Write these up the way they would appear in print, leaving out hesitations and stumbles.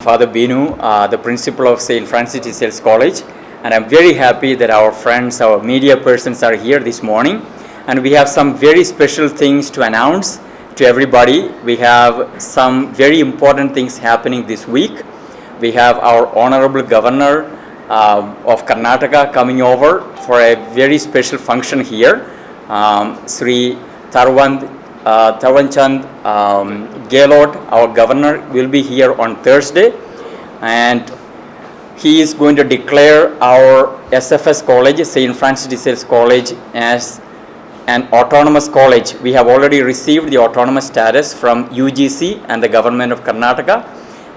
Father Binu, the principal of St. Francis de Sales College, and I'm very happy that our friends, our media persons are here this morning, and we have some very special things to announce to everybody. We have some very important things happening this week. We have our Honorable Governor of Karnataka coming over for a very special function here. Sri Tarwanchand Gehlot, our governor, will be here on Thursday, and he is going to declare our SFS college, St. Francis de Sales College, as an autonomous college. We have already received the autonomous status from UGC and the government of Karnataka,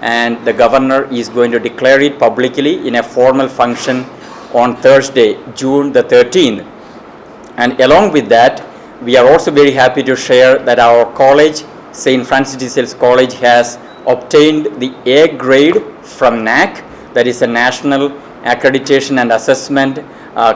and the governor is going to declare it publicly in a formal function on Thursday, June the 13th. And along with that, we are also very happy to share that our college, St. Francis de Sales College, has obtained the A grade from NAAC, that is the National Accreditation and Assessment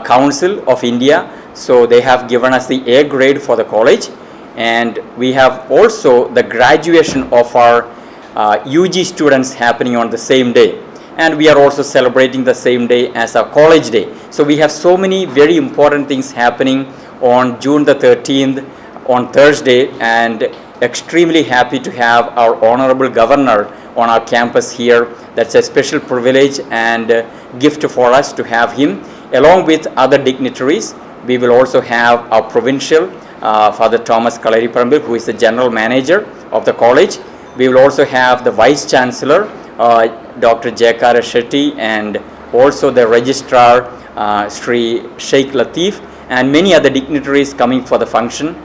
Council of India. So they have given us the A grade for the college, and we have also the graduation of our UG students happening on the same day, and we are also celebrating the same day as our college day. So we have so many very important things happening on June the 13th on Thursday, and extremely happy to have our Honorable Governor on our campus here. That's a special privilege and gift for us to have him. Along with other dignitaries, we will also have our provincial, Father Thomas Kalariparambil, who is the general manager of the college. We will also have the Vice Chancellor, Dr. Jayakara Shetty, and also the Registrar, Sri Sheikh Latif, and many other dignitaries coming for the function.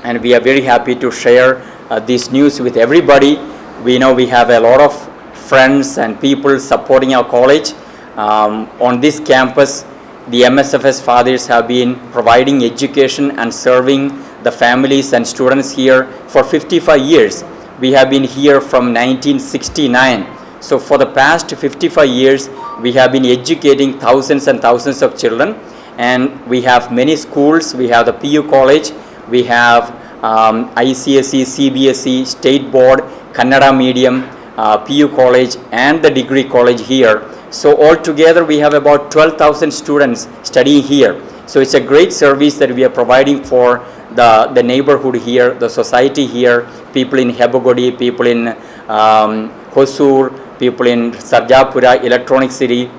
And we are very happy to share this news with everybody. We know we have a lot of friends and people supporting our college. On this campus, the MSFS fathers have been providing education and serving the families and students here for 55 years. We have been here from 1969. So for the past 55 years, we have been educating thousands and thousands of children. And we have many schools. We have the PU college, we have ICSE, CBSE, State Board, Kannada medium, PU college, and the degree college here. So altogether we have about 12,000 students studying here. So it's a great service that we are providing for the neighborhood here, the society here, people in Hebogodi, people in Hosur, people in Sarjapura, Electronic City,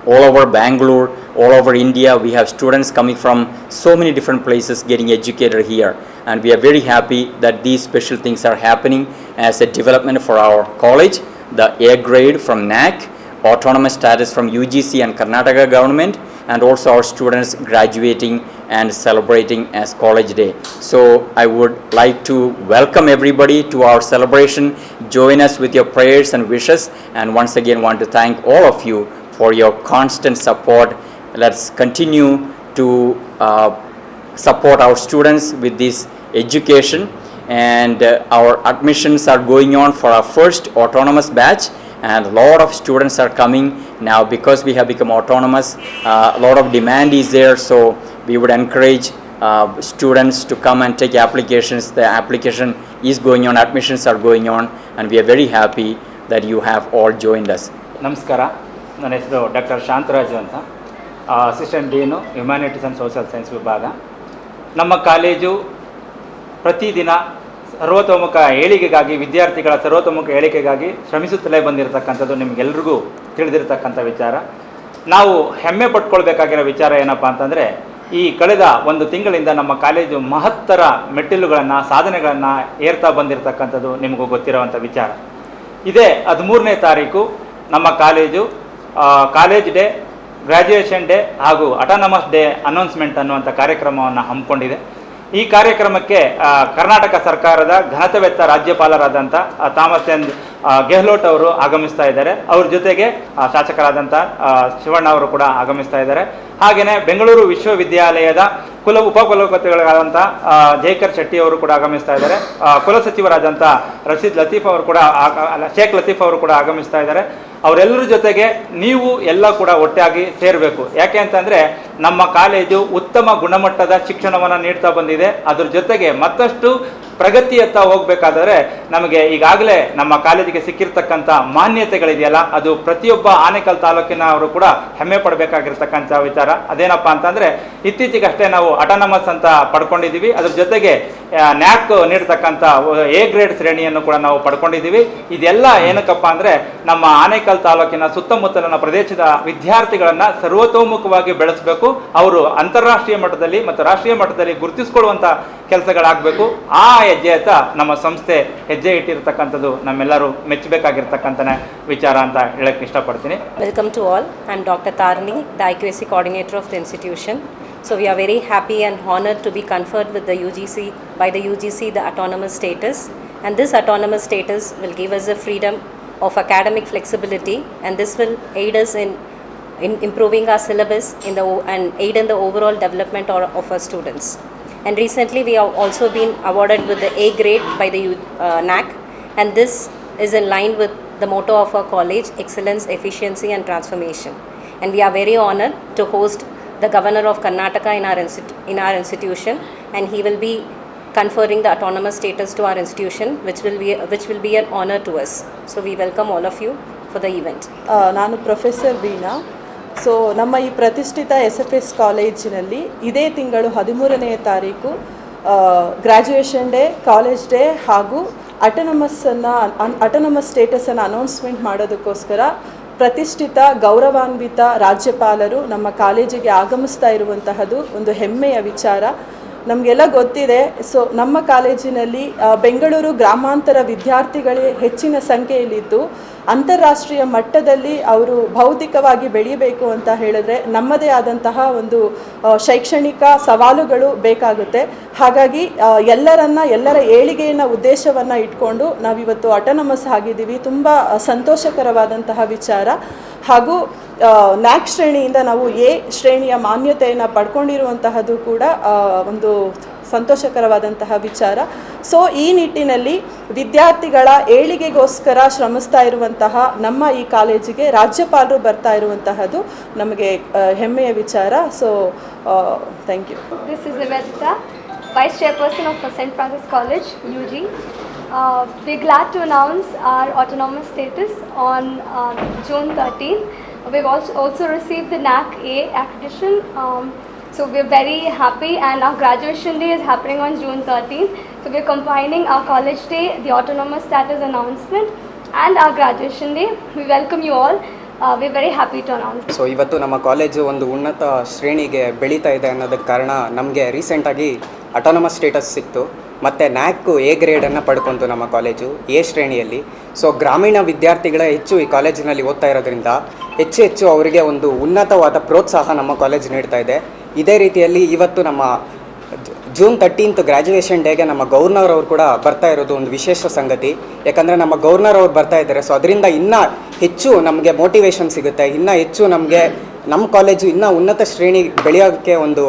all over Bangalore, all over India. We have students coming from so many different places getting educated here, and we are very happy that these special things are happening as a development for our college. The A grade from NAAC, autonomous status from UGC and Karnataka government, and also our students graduating and celebrating as college day. So I would like to welcome everybody to our celebration. Join us with your prayers and wishes, and once again want to thank all of you for your constant support. Let's continue to support our students with this education, and our admissions are going on for our first autonomous batch, and a lot of students are coming now because we have become autonomous. A lot of demand is there, so we would encourage students to come and take applications. The application is going on, admissions are going on, and we are very happy that you have all joined us. ನಮಸ್ಕಾರ, ನನ್ನ ಹೆಸರು doctor Shantaraju ಅಂತ, assistant dean humanities and social science ವಿಭಾಗ. ನಮ್ಮ college ಪ್ರತಿದಿನ ಸರ್ವತೋಮುಖ ಏಳಿಗೆಗಾಗಿ, ವಿದ್ಯಾರ್ಥಿಗಳ ಸರ್ವತೋಮುಖ ಏಳಿಗೆಗಾಗಿ ಶ್ರಮಿಸುತ್ತಲೇ ಬಂದಿರತಕ್ಕಂಥದ್ದು ನಿಮಗೆಲ್ರಿಗೂ ತಿಳಿದಿರತಕ್ಕಂಥ ವಿಚಾರ. ನಾವು ಹೆಮ್ಮೆ ಪಟ್ಕೊಳ್ಬೇಕಾಗಿರೋ ವಿಚಾರ ಏನಪ್ಪ ಅಂತಂದರೆ, ಈ ಕಳೆದ ಒಂದು ತಿಂಗಳಿಂದ ನಮ್ಮ ಕಾಲೇಜು ಮಹತ್ತರ ಮೆಟ್ಟಿಲುಗಳನ್ನು, ಸಾಧನೆಗಳನ್ನು ಏರ್ತಾ ಬಂದಿರತಕ್ಕಂಥದ್ದು ನಿಮಗೂ ಗೊತ್ತಿರೋವಂಥ ವಿಚಾರ. ಇದೇ 13ನೇ ತಾರೀಕು ನಮ್ಮ college college day, graduation day ಹಾಗೂ ಅಟಾನಮಸ್ ಡೇ ಅನೌನ್ಸ್ಮೆಂಟ್ ಅನ್ನುವಂಥ ಕಾರ್ಯಕ್ರಮವನ್ನು ಹಮ್ಮಿಕೊಂಡಿದೆ. ಈ ಕಾರ್ಯಕ್ರಮಕ್ಕೆ ಕರ್ನಾಟಕ ಸರ್ಕಾರದ ಘನತೆವೆತ್ತ ರಾಜ್ಯಪಾಲರಾದಂಥ ಥಾಮಸ್ ಚಂದ್ ಗೆಹ್ಲೋಟ್ ಅವರು ಆಗಮಿಸ್ತಾ ಇದ್ದಾರೆ. ಅವ್ರ ಜೊತೆಗೆ ಶಾಸಕರಾದಂಥ ಶಿವಣ್ಣ ಅವರು ಕೂಡ ಆಗಮಿಸ್ತಾ ಇದ್ದಾರೆ. ಹಾಗೆಯೇ ಬೆಂಗಳೂರು ವಿಶ್ವವಿದ್ಯಾಲಯದ ಉಪಕುಲಪತಿಗಳಾದಂಥ ಜಯಕರ್ ಶೆಟ್ಟಿ ಅವರು ಕೂಡ ಆಗಮಿಸ್ತಾ ಇದ್ದಾರೆ. ಕುಲಸಚಿವರಾದಂಥ ರಶೀದ್ ಲತೀಫ್ ಅವರು ಕೂಡ ಶೇಖ್ ಲತೀಫ್ ಅವರು ಕೂಡ ಆಗಮಿಸ್ತಾ ಇದ್ದಾರೆ. ಅವರೆಲ್ಲರ ಜೊತೆಗೆ ನೀವು ಎಲ್ಲ ಕೂಡ ಒಟ್ಟಾಗಿ ಸೇರಬೇಕು. ಯಾಕೆ ಅಂತಂದರೆ ನಮ್ಮ ಕಾಲೇಜು ಉತ್ತಮ ಗುಣಮಟ್ಟದ ಶಿಕ್ಷಣವನ್ನು ನೀಡ್ತಾ ಬಂದಿದೆ. ಅದ್ರ ಜೊತೆಗೆ ಮತ್ತಷ್ಟು ಪ್ರಗತಿಯತ್ತ ಹೋಗಬೇಕಾದರೆ ನಮಗೆ ಈಗಾಗಲೇ ನಮ್ಮ ಕಾಲೇಜಿಗೆ ಸಿಕ್ಕಿರ್ತಕ್ಕಂಥ ಮಾನ್ಯತೆಗಳಿದೆಯಲ್ಲ, ಅದು ಪ್ರತಿಯೊಬ್ಬ ಆನೇಕಲ್ ತಾಲೂಕಿನವರು ಕೂಡ ಹೆಮ್ಮೆ ಪಡಬೇಕಾಗಿರ್ತಕ್ಕಂಥ ವಿಚಾರ. ಅದೇನಪ್ಪ ಅಂತಂದರೆ, ಇತ್ತೀಚೆಗಷ್ಟೇ ನಾವು ಅಟಾನಮಸ್ ಅಂತ ಪಡ್ಕೊಂಡಿದ್ದೀವಿ. ಅದ್ರ ಜೊತೆಗೆ ನ್ಯಾಕ್ ನೀಡ್ತಕ್ಕಂಥ ಎ ಗ್ರೇಡ್ ಶ್ರೇಣಿಯನ್ನು ಕೂಡ ನಾವು ಪಡ್ಕೊಂಡಿದ್ದೀವಿ. ಇದೆಲ್ಲ ಏನಕ್ಕಪ್ಪ ಅಂದರೆ, ನಮ್ಮ ಆನೇಕಲ್ ತಾಲೂಕಿನ ಸುತ್ತಮುತ್ತಲಿನ ಪ್ರದೇಶದ ವಿದ್ಯಾರ್ಥಿಗಳನ್ನು ಸರ್ವತೋಮುಖವಾಗಿ ಬೆಳೆಸಬೇಕು. ಅವರು ಅಂತಾರಾಷ್ಟ್ರೀಯ ಮಟ್ಟದಲ್ಲಿ ಮತ್ತು ರಾಷ್ಟ್ರೀಯ ಮಟ್ಟದಲ್ಲಿ ಗುರುತಿಸಿಕೊಳ್ಳುವಂಥ ಕೆಲಸಗಳಾಗಬೇಕು. ಆ ಹೆಜ್ಜೆಯತ್ತ ನಮ್ಮ ಸಂಸ್ಥೆ ಹೆಜ್ಜೆ ಇಟ್ಟಿರ್ತಕ್ಕಂಥದ್ದು ನಮ್ಮೆಲ್ಲರೂ ಮೆಚ್ಚಬೇಕಾಗಿರ್ತಕ್ಕಂಥ ವಿಚಾರ ಅಂತ ಹೇಳಕ್ಕೆ ಇಷ್ಟಪಡ್ತೀನಿ. Welcome to all. I'm Dr. Tarni, the IQAC coordinator of the institution. So we are very happy and honored to be conferred with the UGC, by the UGC, the autonomous status. And this autonomous status will give us the freedom of academic flexibility, and this will aid us in improving our syllabus and aid in the overall development of our students. And recently we have also been awarded with the A grade by the NAC, and this is in line with the motto of our college, excellence, efficiency and transformation. And we are very honored to host the Governor of Karnataka in our institution, and he will be conferring the autonomous status to our institution, which will be an honor to us. So we welcome all of you for the event. ನಾನು professor Veena. So ನಮ್ಮ ಈ ಪ್ರತಿಷ್ಠಿತ SFS ಕಾಲೇಜಿನಲ್ಲಿ ಇದೇ ತಿಂಗಳು 13ನೇ ತಾರೀಕು graduation day, college day ಹಾಗೂ autonomous ಸ್ಟೇಟಸನ್ನು announcement ಮಾಡೋದಕ್ಕೋಸ್ಕರ ಪ್ರತಿಷ್ಠಿತ ಗೌರವಾನ್ವಿತ ರಾಜ್ಯಪಾಲರು ನಮ್ಮ ಕಾಲೇಜಿಗೆ ಆಗಮಿಸ್ತಾ ಇರುವಂತಹದ್ದು ಒಂದು ಹೆಮ್ಮೆಯ ವಿಚಾರ. ನಮಗೆಲ್ಲ ಗೊತ್ತಿದೆ. ಸೊ ನಮ್ಮ ಕಾಲೇಜಿನಲ್ಲಿ ಬೆಂಗಳೂರು ಗ್ರಾಮಾಂತರ ವಿದ್ಯಾರ್ಥಿಗಳೇ ಹೆಚ್ಚಿನ ಸಂಖ್ಯೆಯಲ್ಲಿದ್ದು ಅಂತಾರಾಷ್ಟ್ರೀಯ ಮಟ್ಟದಲ್ಲಿ ಅವರು ಭೌತಿಕವಾಗಿ ಬೆಳೀಬೇಕು ಅಂತ ಹೇಳಿದ್ರೆ ನಮ್ಮದೇ ಆದಂತಹ ಒಂದು ಶೈಕ್ಷಣಿಕ ಸವಾಲುಗಳು ಬೇಕಾಗುತ್ತೆ. ಹಾಗಾಗಿ ಎಲ್ಲರ ಏಳಿಗೆಯನ್ನು ಉದ್ದೇಶವನ್ನು ಇಟ್ಕೊಂಡು ನಾವಿವತ್ತು ಅಟಾನಮಸ್ ಆಗಿದ್ದೀವಿ. ತುಂಬ ಸಂತೋಷಕರವಾದಂತಹ ವಿಚಾರ. ಹಾಗೂ ನ್ಯಾಕ್ ಶ್ರೇಣಿಯಿಂದ ನಾವು ಎ ಶ್ರೇಣಿಯ ಮಾನ್ಯತೆಯನ್ನು ಪಡ್ಕೊಂಡಿರುವಂತಹದ್ದು ಕೂಡ ಒಂದು ಸಂತೋಷಕರವಾದಂತಹ ವಿಚಾರ. ಸೊ ಈ ನಿಟ್ಟಿನಲ್ಲಿ ವಿದ್ಯಾರ್ಥಿಗಳ ಏಳಿಗೆಗೋಸ್ಕರ ಶ್ರಮಿಸ್ತಾ ಇರುವಂತಹ ನಮ್ಮ ಈ ಕಾಲೇಜಿಗೆ ರಾಜ್ಯಪಾಲರು ಬರ್ತಾ ಇರುವಂತಹದ್ದು ನಮಗೆ ಹೆಮ್ಮೆಯ ವಿಚಾರ. So thank you. This is Nivedita, Vice Chairperson of St. Francis College, UG. We're glad to announce our autonomous status on June 13th. We've also received the NAC A accreditation. So we're very happy, and our graduation day is happening on June 13th. So we're combining our college day, the autonomous status announcement, and our graduation day. We welcome you all. We're very happy to announce. So ಇವತ್ತು ನಮ್ಮ college ಒಂದು ಉನ್ನತ ಶ್ರೇಣಿಗೆ ಬೆಳೀತಾ ಇದೆ ಅನ್ನೋದಕ್ಕೆ ಕಾರಣ ನಮಗೆ ರೀಸೆಂಟಾಗಿ ಅಟಾನಮಸ್ ಸ್ಟೇಟಸ್ ಸಿಕ್ತು, ಮತ್ತು ನ್ಯಾಕ್ ಎ ಗ್ರೇಡನ್ನು ಪಡ್ಕೊಂತು ನಮ್ಮ ಕಾಲೇಜು ಎ ಶ್ರೇಣಿಯಲ್ಲಿ. ಸೊ ಗ್ರಾಮೀಣ ವಿದ್ಯಾರ್ಥಿಗಳೇ ಹೆಚ್ಚು ಈ ಕಾಲೇಜಿನಲ್ಲಿ ಓದ್ತಾ ಇರೋದ್ರಿಂದ ಹೆಚ್ಚು ಅವರಿಗೆ ಒಂದು ಉನ್ನತವಾದ ಪ್ರೋತ್ಸಾಹ ನಮ್ಮ ಕಾಲೇಜ್ ನೀಡ್ತಾ ಇದೆ. ಇದೇ ರೀತಿಯಲ್ಲಿ ಇವತ್ತು ನಮ್ಮ ಜೂನ್ 13th ಗ್ರ್ಯಾಜುಯೇಷನ್ ಡೇಗೆ ನಮ್ಮ ಗವರ್ನರ್ ಅವರು ಕೂಡ ಬರ್ತಾ ಇರೋದು ಒಂದು ವಿಶೇಷ ಸಂಗತಿ. ಯಾಕಂದರೆ ನಮ್ಮ ಗವರ್ನರ್ ಅವ್ರು ಬರ್ತಾ ಇದ್ದಾರೆ. ಸೊ ಅದರಿಂದ ಇನ್ನೂ ಹೆಚ್ಚು ನಮಗೆ ಮೋಟಿವೇಶನ್ ಸಿಗುತ್ತೆ, ಇನ್ನೂ ಹೆಚ್ಚು ನಮಗೆ ನಮ್ಮ ಕಾಲೇಜು ಇನ್ನೂ ಉನ್ನತ ಶ್ರೇಣಿ ಬೆಳೆಯೋಕ್ಕೆ ಒಂದು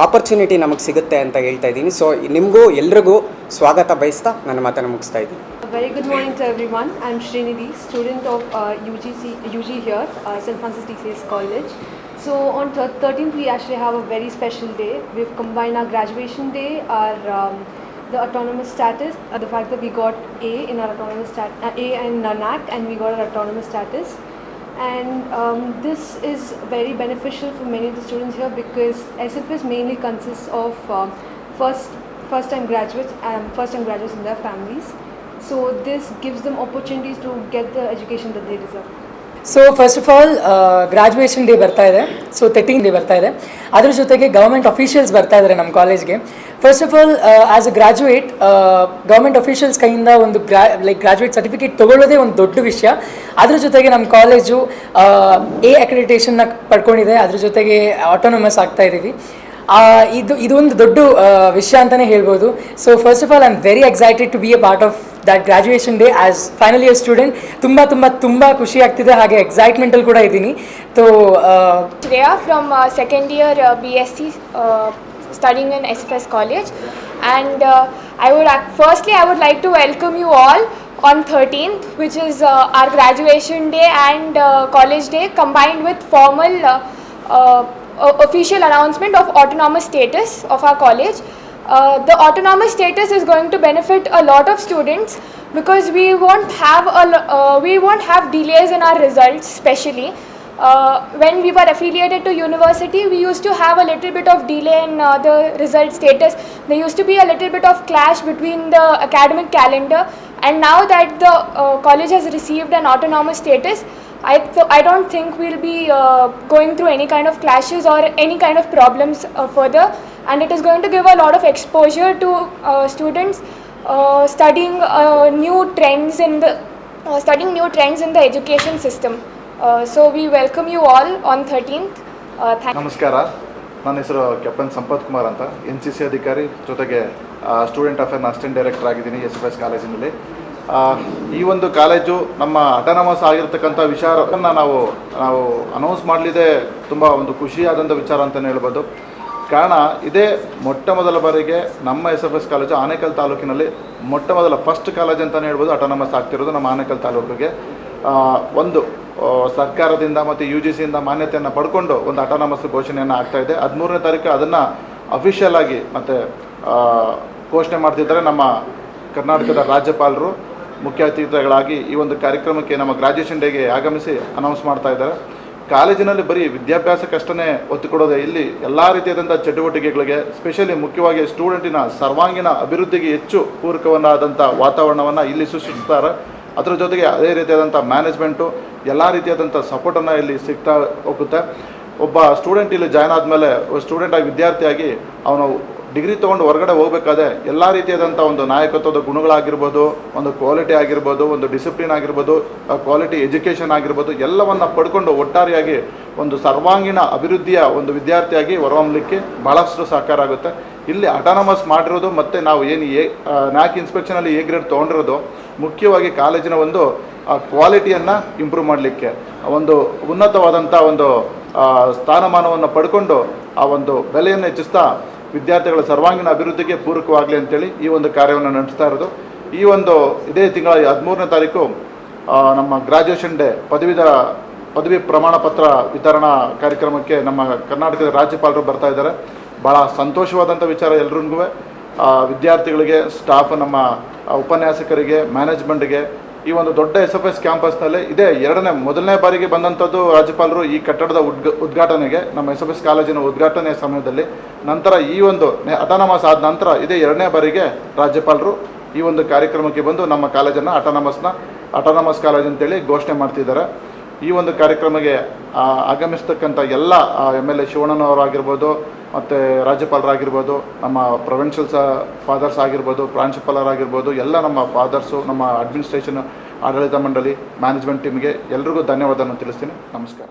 ಆಪರ್ಚುನಿಟಿ ನಮಗೆ ಸಿಗುತ್ತೆ ಅಂತ ಹೇಳ್ತಾ ಇದ್ದೀನಿ. ಸೊ ನಿಮಗೂ ಎಲ್ರಿಗೂ ಸ್ವಾಗತ ಬಯಸ್ತಾ ನನ್ನ ಮಾತನ್ನು ಮುಗಿಸ್ತಾ ಇದ್ದೀನಿ. Very good morning to everyone. I'm Srinidhi, student of UG here, St. Francis DCS College. So on 13th we actually have a very special day. We've combined our graduation day, the autonomous status, the fact that we got A in our autonomous A and NAC, and we got our autonomous status. And this is very beneficial for many of the students here because SFS mainly consists of first-time graduates and their families. So this gives them opportunities to get the education that they deserve. So first of all graduation day ಬರ್ತಾ ಇದೆ. So 13th day ಬರ್ತಾ ಇದೆ. ಅದ್ರ ಜೊತೆಗೆ government officials ಬರ್ತಾ ಇದ್ದಾರೆ ನಮ್ಮ ಕಾಲೇಜ್ಗೆ. First of all as a graduate government officials ಕೈಯಿಂದ ಒಂದು ಗ್ರಾಜುಯೇಟ್ ಸರ್ಟಿಫಿಕೇಟ್ ತೊಗೊಳ್ಳೋದೇ ಒಂದು ದೊಡ್ಡ ವಿಷಯ. ಅದ್ರ ಜೊತೆಗೆ ನಮ್ಮ ಕಾಲೇಜು ಎ ಅಕ್ರೆಡಿಟೇಷನ್ನ ಪಡ್ಕೊಂಡಿದೆ. ಅದ್ರ ಜೊತೆಗೆ ಆಟೋನಮಸ್ ಆಗ್ತಾ ಇದ್ದೀವಿ. ಇದೊಂದು ದೊಡ್ಡ ವಿಷಯ ಅಂತಲೇ ಹೇಳ್ಬೋದು. So first of all I am very excited to be a part of that graduation day as final year student. ತುಂಬ ಖುಷಿ ಆಗ್ತಿದೆ, ಹಾಗೆ ಎಕ್ಸೈಟ್ಮೆಂಟಲ್ಲಿ ಕೂಡ ಇದ್ದೀನಿ. So Shreya from second year BSc studying in SFS College, and I would like to welcome you all on 13th, which is our graduation day and college day combined with formal official announcement of autonomous status of our college. The autonomous status is going to benefit a lot of students because we won't have delays in our results, especially. When we were affiliated to university, we used to have a little bit of delay in the result status. There used to be a little bit of clash between the academic calendar, and now that the college has received an autonomous status, I don't think we'll be going through any kind of clashes or any kind of problems further, and it is going to give a lot of exposure to students studying new trends in the education system. So we welcome you all on 13th. ನಮಸ್ಕಾರ, ನನ್ನ ಹೆಸರು captain Sampath Kumar ಅಂತ, NCC ಅಧಿಕಾರಿ, ಜೊತೆಗೆ student ಅಫೇರ್ನ assistant director ಆಗಿದ್ದೀನಿ SFS ಕಾಲೇಜಿನಲ್ಲಿ. ಈ ಒಂದು ಕಾಲೇಜು ನಮ್ಮ ಅಟಾನಮಸ್ ಆಗಿರ್ತಕ್ಕಂಥ ವಿಚಾರವನ್ನು ನಾವು ಅನೌನ್ಸ್ ಮಾಡಲಿದೆ ತುಂಬ ಒಂದು ಖುಷಿಯಾದಂಥ ವಿಚಾರ ಅಂತಲೇ ಹೇಳ್ಬೋದು. ಕಾರಣ ಇದೇ ಮೊಟ್ಟ ಮೊದಲ ಬಾರಿಗೆ ನಮ್ಮ SFS ಕಾಲೇಜು ಆನೇಕಲ್ ತಾಲೂಕಿನಲ್ಲಿ ಮೊಟ್ಟ ಮೊದಲ ಫಸ್ಟ್ ಕಾಲೇಜ್ ಅಂತಲೇ ಹೇಳ್ಬೋದು ಅಟಾನಮಸ್ ಆಗ್ತಿರೋದು ನಮ್ಮ ಆನೇಕಲ್ ತಾಲೂಕಿಗೆ. ಒಂದು ಸರ್ಕಾರದಿಂದ ಮತ್ತು UGCಯಿಂದ ಮಾನ್ಯತೆಯನ್ನು ಪಡ್ಕೊಂಡು ಒಂದು ಅಟಾನಮಸ್ ಘೋಷಣೆಯನ್ನು ಆಗ್ತಾಯಿದೆ. 13ನೇ ತಾರೀಕು ಅದನ್ನು ಅಫಿಷಿಯಲ್ ಆಗಿ ಮತ್ತು ಘೋಷಣೆ ಮಾಡ್ತಿದ್ದಾರೆ ನಮ್ಮ ಕರ್ನಾಟಕದ ರಾಜ್ಯಪಾಲರು ಮುಖ್ಯ ಅತಿಥಿಗಳಾಗಿ ಈ ಒಂದು ಕಾರ್ಯಕ್ರಮಕ್ಕೆ ನಮ್ಮ ಗ್ರಾಜ್ಯುಯೇಷನ್ ಡೇಗೆ ಆಗಮಿಸಿ ಅನೌನ್ಸ್ ಮಾಡ್ತಾ ಇದ್ದಾರೆ. ಕಾಲೇಜಿನಲ್ಲಿ ಬರೀ ವಿದ್ಯಾಭ್ಯಾಸಕ್ಕಷ್ಟೇ ಒತ್ತು ಕೊಡೋದೆ, ಇಲ್ಲಿ ಎಲ್ಲ ರೀತಿಯಾದಂಥ ಚಟುವಟಿಕೆಗಳಿಗೆ, ಸ್ಪೆಷಲಿ ಮುಖ್ಯವಾಗಿ ಸ್ಟೂಡೆಂಟಿನ ಸರ್ವಾಂಗೀಣ ಅಭಿವೃದ್ಧಿಗೆ ಹೆಚ್ಚು ಪೂರಕವಾದಂಥ ವಾತಾವರಣವನ್ನು ಇಲ್ಲಿ ಸೃಷ್ಟಿಸ್ತಾರೆ. ಅದರ ಜೊತೆಗೆ ಅದೇ ರೀತಿಯಾದಂಥ ಮ್ಯಾನೇಜ್ಮೆಂಟು ಎಲ್ಲ ರೀತಿಯಾದಂಥ ಸಪೋರ್ಟನ್ನು ಇಲ್ಲಿ ಸಿಗ್ತಾ ಹೋಗುತ್ತೆ. ಒಬ್ಬ ಸ್ಟೂಡೆಂಟ್ ಇಲ್ಲಿ ಜಾಯ್ನ್ ಆದಮೇಲೆ ಸ್ಟೂಡೆಂಟಾಗಿ ವಿದ್ಯಾರ್ಥಿಯಾಗಿ ಅವನು ಡಿಗ್ರಿ ತೊಗೊಂಡು ಹೊರಗಡೆ ಹೋಗಬೇಕಾದ್ರೆ ಎಲ್ಲ ರೀತಿಯಾದಂಥ ಒಂದು ನಾಯಕತ್ವದ ಗುಣಗಳಾಗಿರ್ಬೋದು, ಒಂದು ಕ್ವಾಲಿಟಿ ಆಗಿರ್ಬೋದು, ಒಂದು ಡಿಸಿಪ್ಲಿನ್ ಆಗಿರ್ಬೋದು, ಕ್ವಾಲಿಟಿ ಎಜುಕೇಷನ್ ಆಗಿರ್ಬೋದು, ಎಲ್ಲವನ್ನು ಪಡ್ಕೊಂಡು ಒಟ್ಟಾರೆಯಾಗಿ ಒಂದು ಸರ್ವಾಂಗೀಣ ಅಭಿವೃದ್ಧಿಯ ಒಂದು ವಿದ್ಯಾರ್ಥಿಯಾಗಿ ಹೊರಹೊಮ್ಮಲಿಕ್ಕೆ ಭಾಳಷ್ಟು ಸಹಕಾರ ಆಗುತ್ತೆ. ಇಲ್ಲಿ ಅಟಾನಮಸ್ ಮಾಡಿರೋದು ಮತ್ತು ನಾವು ಏನು ನ್ಯಾಕ್ ಇನ್ಸ್ಪೆಕ್ಷನಲ್ಲಿ A ಗ್ರೇಡ್ ತೊಗೊಂಡಿರೋದು ಮುಖ್ಯವಾಗಿ ಕಾಲೇಜಿನ ಒಂದು ಕ್ವಾಲಿಟಿಯನ್ನು ಇಂಪ್ರೂವ್ ಮಾಡಲಿಕ್ಕೆ, ಒಂದು ಉನ್ನತವಾದಂಥ ಒಂದು ಸ್ಥಾನಮಾನವನ್ನು ಪಡ್ಕೊಂಡು ಆ ಒಂದು ಬೆಲೆಯನ್ನು ಹೆಚ್ಚಿಸ್ತಾ ವಿದ್ಯಾರ್ಥಿಗಳ ಸರ್ವಾಂಗೀಣ ಅಭಿವೃದ್ಧಿಗೆ ಪೂರಕವಾಗಲಿ ಅಂತೇಳಿ ಈ ಒಂದು ಕಾರ್ಯವನ್ನು ನಡೆಸ್ತಾ ಇರೋದು. ಈ ಒಂದು ಇದೇ ತಿಂಗಳ 13ನೇ ತಾರೀಕು ನಮ್ಮ ಗ್ರಾಜ್ಯುಯೇಷನ್ ಡೇ ಪದವಿ ಪ್ರಮಾಣ ಪತ್ರ ವಿತರಣಾ ಕಾರ್ಯಕ್ರಮಕ್ಕೆ ನಮ್ಮ ಕರ್ನಾಟಕದ ರಾಜ್ಯಪಾಲರು ಬರ್ತಾ ಇದ್ದಾರೆ. ಭಾಳ ಸಂತೋಷವಾದಂಥ ವಿಚಾರ ಎಲ್ರಿಗೂ, ವಿದ್ಯಾರ್ಥಿಗಳಿಗೆ, ಸ್ಟಾಫ್, ನಮ್ಮ ಉಪನ್ಯಾಸಕರಿಗೆ, ಮ್ಯಾನೇಜ್ಮೆಂಟ್ಗೆ. ಈ ಒಂದು ದೊಡ್ಡ SFS ಕ್ಯಾಂಪಸ್ನಲ್ಲಿ ಇದೇ ಮೊದಲನೇ ಬಾರಿಗೆ ಬಂದಂಥದ್ದು ರಾಜ್ಯಪಾಲರು ಈ ಕಟ್ಟಡದ ಉದ್ಘಾಟನೆಗೆ, ನಮ್ಮ SFS ಕಾಲೇಜಿನ ಉದ್ಘಾಟನೆಯ ಸಮಯದಲ್ಲಿ. ನಂತರ ಈ ಒಂದು ಅಟಾನಮಸ್ ಆದ ನಂತರ ಇದೇ 2ನೇ ಬಾರಿಗೆ ರಾಜ್ಯಪಾಲರು ಈ ಒಂದು ಕಾರ್ಯಕ್ರಮಕ್ಕೆ ಬಂದು ನಮ್ಮ ಕಾಲೇಜನ್ನು ಅಟಾನಮಸ್ ಕಾಲೇಜ್ ಅಂತೇಳಿ ಘೋಷಣೆ ಮಾಡ್ತಿದ್ದಾರೆ. ಈ ಒಂದು ಕಾರ್ಯಕ್ರಮಕ್ಕೆ ಆಗಮಿಸ್ತಕ್ಕಂಥ ಎಲ್ಲ MLA ಶಿವಣ್ಣನವರಾಗಿರ್ಬೋದು, ಮತ್ತು ರಾಜ್ಯಪಾಲರಾಗಿರ್ಬೋದು, ನಮ್ಮ ಪ್ರೊವಿನ್ಷಿಯಲ್ ಫಾದರ್ಸ್ ಆಗಿರ್ಬೋದು, ಪ್ರಾಂಶುಪಾಲರಾಗಿರ್ಬೋದು, ಎಲ್ಲ ನಮ್ಮ ಫಾದರ್ಸು, ನಮ್ಮ ಅಡ್ಮಿನಿಸ್ಟ್ರೇಷನ್, ಆಡಳಿತ ಮಂಡಳಿ, ಮ್ಯಾನೇಜ್ಮೆಂಟ್ ಟೀಮ್ಗೆ ಎಲ್ರಿಗೂ ಧನ್ಯವಾದವನ್ನು ತಿಳಿಸ್ತೀನಿ. ನಮಸ್ಕಾರ.